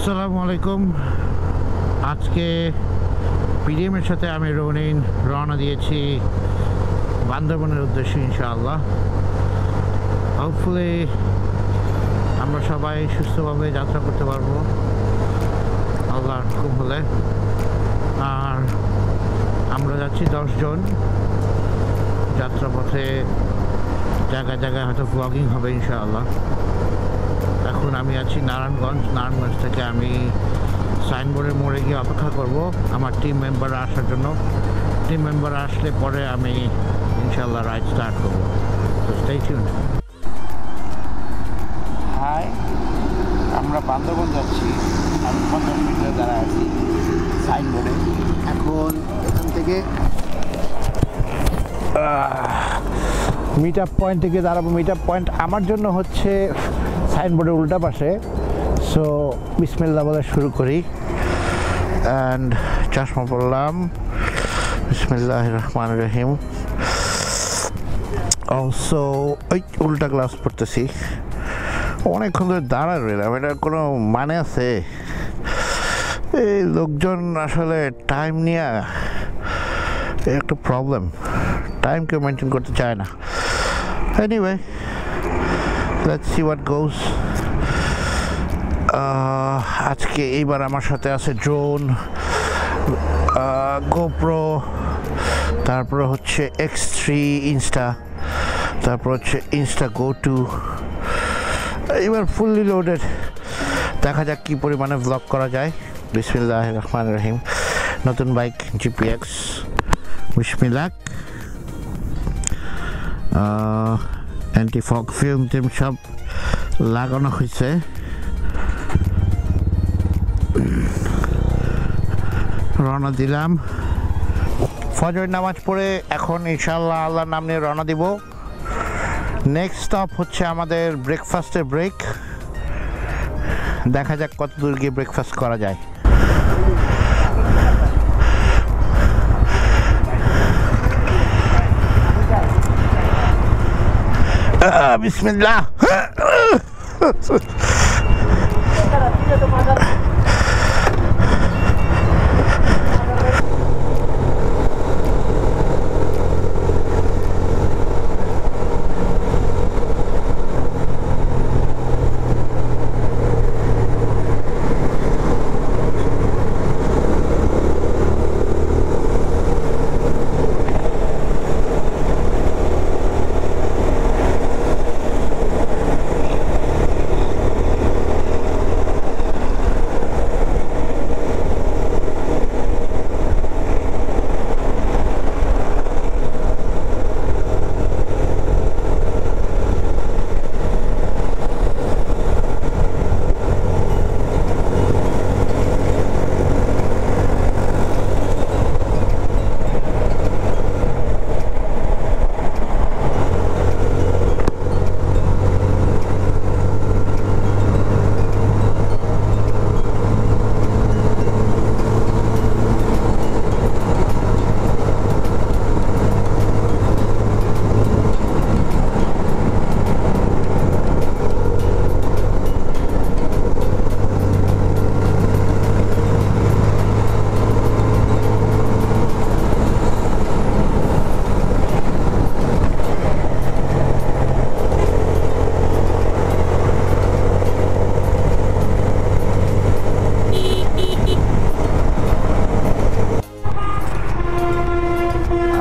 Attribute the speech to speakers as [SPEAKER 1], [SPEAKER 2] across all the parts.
[SPEAKER 1] আসসালামু আলাইকুম। আজকে পিডিএমের সাথে আমি রনিন রওনা দিয়েছি বান্দরবনের উদ্দেশ্যে ইনশাআল্লাহ। হোপফুলি আমরা সবাই সুস্থভাবে যাত্রা করতে পারবো আল্লাহর হুকুম হলে। আর আমরা যাচ্ছি 10 জন। যাত্রাপথে জায়গায় জায়গায় হয়তো ব্লগিং হবে ইনশাআল্লাহ। এখন আমি আছি নারায়ণগঞ্জ থেকে আমি সাইনবোর্ডের মোড়ে গিয়ে অপেক্ষা করব আমার টিম মেম্বাররা আসার জন্য। টিম মেম্বার আসলে পরে আমি ইনশাআল্লাহ রাইড স্টার্ট করব। তো স্টে টিউনড। হাই, আমরা বান্দরবন যাচ্ছি। আমি 50 মিটার দাঁড়ায় আছি সাইনবোর্ডে। এখন এখান থেকে মিট আপ পয়েন্ট থেকে দাঁড়াবো। মিট আপ পয়েন্ট আমার জন্য হচ্ছে সাইনবোর্ডের উল্টা পাশে। সো বিসমিল্লাহ বলে শুরু করি। অ্যান্ড চশমা পড়লাম। বিসমিল্লাহির রহমানির রহিম। অলসো ওই উল্টা গ্লাস পড়তেছি। অনেকক্ষণ ধরে দাঁড়ায় রইলাম, এটার কোনো মানে আছে? এই লোকজন আসলে টাইম নিয়ে একটা প্রবলেম, টাইম কেউ মেনটেন করতে চায় না। Anyway, let's see what goes. আজকে এইবার আমার সাথে আছে ড্রোন, গোপ্রো, তারপর হচ্ছে X3 ইনস্টা, তারপর হচ্ছে ইনস্টা গো2। এবার ফুললি লোডেড। দেখা যাক কী পরিমাণে ব্লগ করা যায়। বিসমিল্লাহির রহমানির রহিম। নতুন বাইক GPX, বিসমিল্লাহ। অ্যান্টি ফগ ফিল্ম টিম সব লাগানো হয়েছে। রওনা দিলাম। ফজর নামাজ পড়ে এখন ইনশাআল্লাহ আল্লাহর নাম নিয়ে রওনা দিব। নেক্সট স্টপ হচ্ছে আমাদের ব্রেকফাস্টের ব্রেক। দেখা যাক কত দূর গিয়ে ব্রেকফাস্ট করা যায়। বিসমিল্লাহ।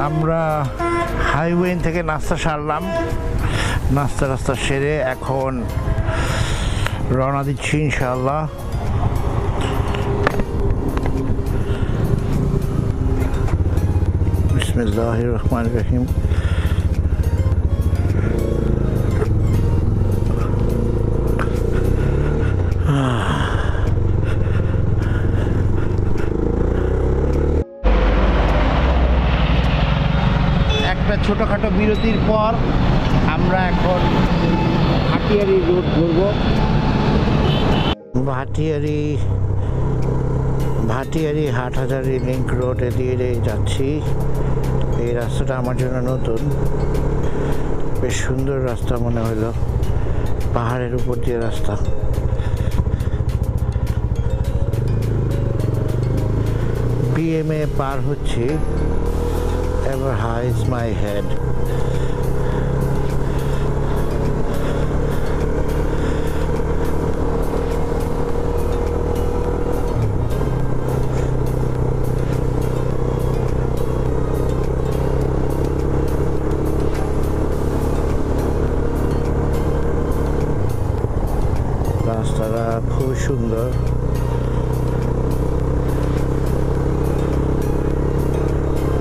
[SPEAKER 1] আমরা হাইওয়ে থেকে নাস্তা সারলাম। নাস্তা সেরে এখন রওনা দিচ্ছি ইনশাআল্লাহ। বিসমিল্লাহির রহমানির রহিম। একটা ছোটোখাটো বিরতির পর আমরা এখন ভাটিয়ারি রোড ধরব। ভাটিয়ারি হাটহাজারি লিঙ্ক রোডে দিয়ে যাচ্ছি। এই রাস্তাটা আমার জন্য নতুন, বেশ সুন্দর রাস্তা মনে হলো, পাহাড়ের উপর দিয়ে রাস্তা। বিএমএ পার হচ্ছে, এভার হাইজ মাই হেড। রাস্তাটা খুব সুন্দর,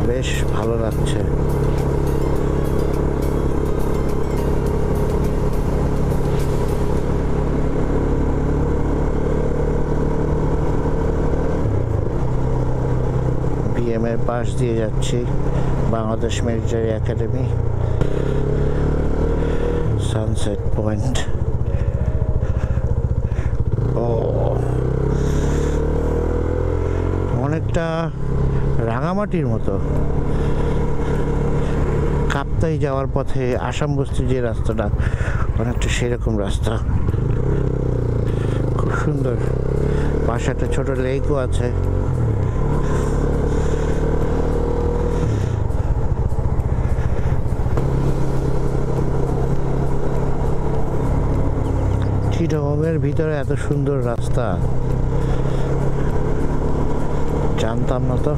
[SPEAKER 1] বেশ ভালো লাগছে। বিএম এর পাশ দিয়ে যাচ্ছি, Bangladesh military academy, sunset point. ও অনেকটা রাঙামাটির মতো, কাপ্তাই যাওয়ার পথে আসাম বস্তির যে রাস্তাটা, অনেকটা সেরকম রাস্তা, খুব সুন্দর। পাশে একটা ছোট লেকও আছে। চিটাগংয়ের ভিতরে এত সুন্দর রাস্তা জানতাম না তো।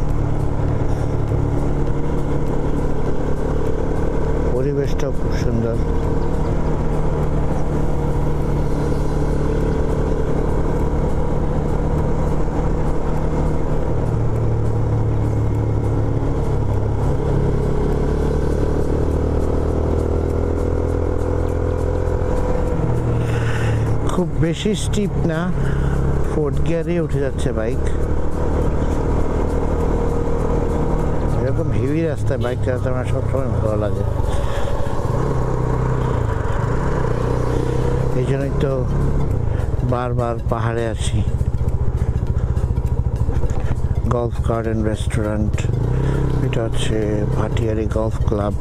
[SPEAKER 1] পরিবেশটাও খুব সুন্দর। খুব বেশি স্টিপ না, ফোর্থ গিয়ারে উঠে যাচ্ছে বাইক। এরকম হেভি রাস্তায় বাইক চালাতে আমার সবসময় ভালো লাগে, এই জন্যই তো বারবার পাহাড়ে আসি। গলফ গার্ডেন রেস্টুরেন্ট, এটা হচ্ছে ভাটিয়ারি গলফ ক্লাব।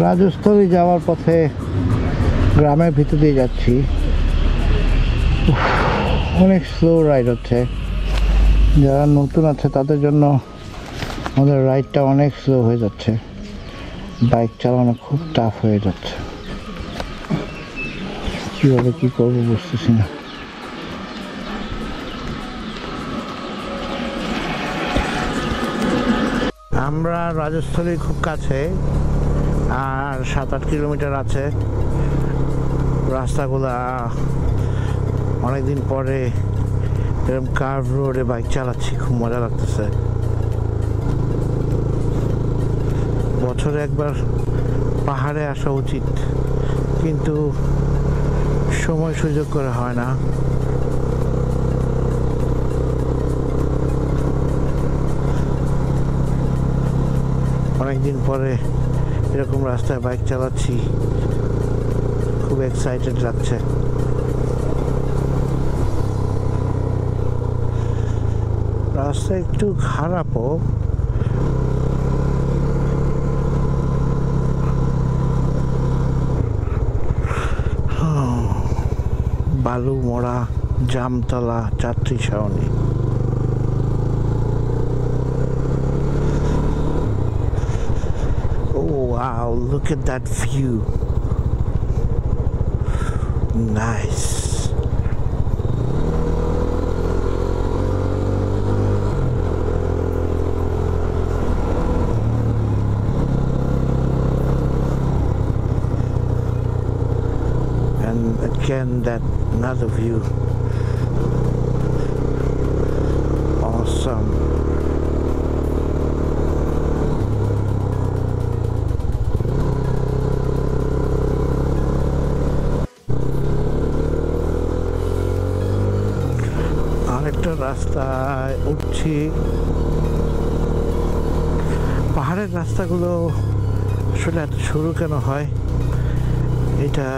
[SPEAKER 1] রাজস্থলী যাওয়ার পথে গ্রামের ভিতর দিয়ে যাচ্ছি, অনেক স্লো রাইড হচ্ছে। যারা নতুন আছে তাদের জন্য আমাদের রাইডটা অনেক স্লো হয়ে যাচ্ছে, বাইক চালানো খুব টাফ হয়ে যাচ্ছে। কীভাবে কী করবো বুঝতেছি না। আমরা রাজস্থলীর খুব কাছে, আর 7-8 কিলোমিটার আছে। রাস্তাগুলা অনেকদিন পরে এরকম কার্ভ রোডে বাইক চালাচ্ছি, খুব মজা লাগতেছে। বছরে একবার পাহাড়ে আসা উচিত, কিন্তু সময় সুযোগ করে হয় না। অনেকদিন পরে এরকম রাস্তায় বাইক চালাচ্ছি, খুব এক্সাইটেড লাগছে। রাস্তা একটু খারাপও, বালু মোড়া, জামতলা, যাত্রী ছাউনি। Wow, look at that view. Nice. And again, that another view. Awesome. আরেকটা রাস্তায় উঠছি। পাহাড়ের রাস্তাগুলো আসলে এত সরু কেন হয়? এটা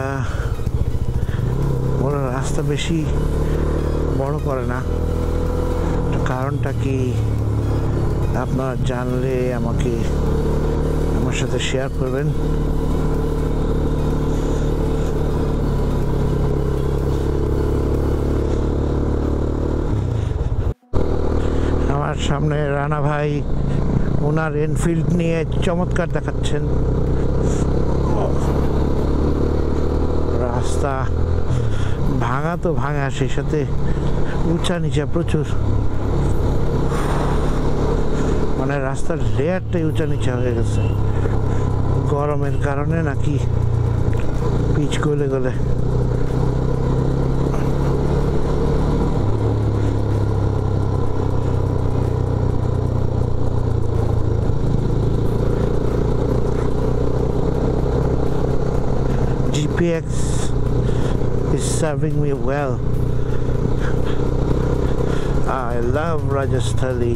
[SPEAKER 1] ওরা রাস্তা বেশি বড় করে না, কারণটা কি আপনারা জানলে আমাকে আমার সাথে শেয়ার করবেন। আমার সামনে রানা ভাই ওনার এনফিল্ড নিয়ে চমৎকার দেখাচ্ছেন। রাস্তা ভাঙা তো ভাঙা, সেই সাথে উঁচা নিচা প্রচুর, মানে রাস্তার লেয়ারটাই উঁচা নিচা হয়ে গেছে গরমের কারণে নাকি পিচ গলে গলে। GPX is serving me well. I love Rajasthani.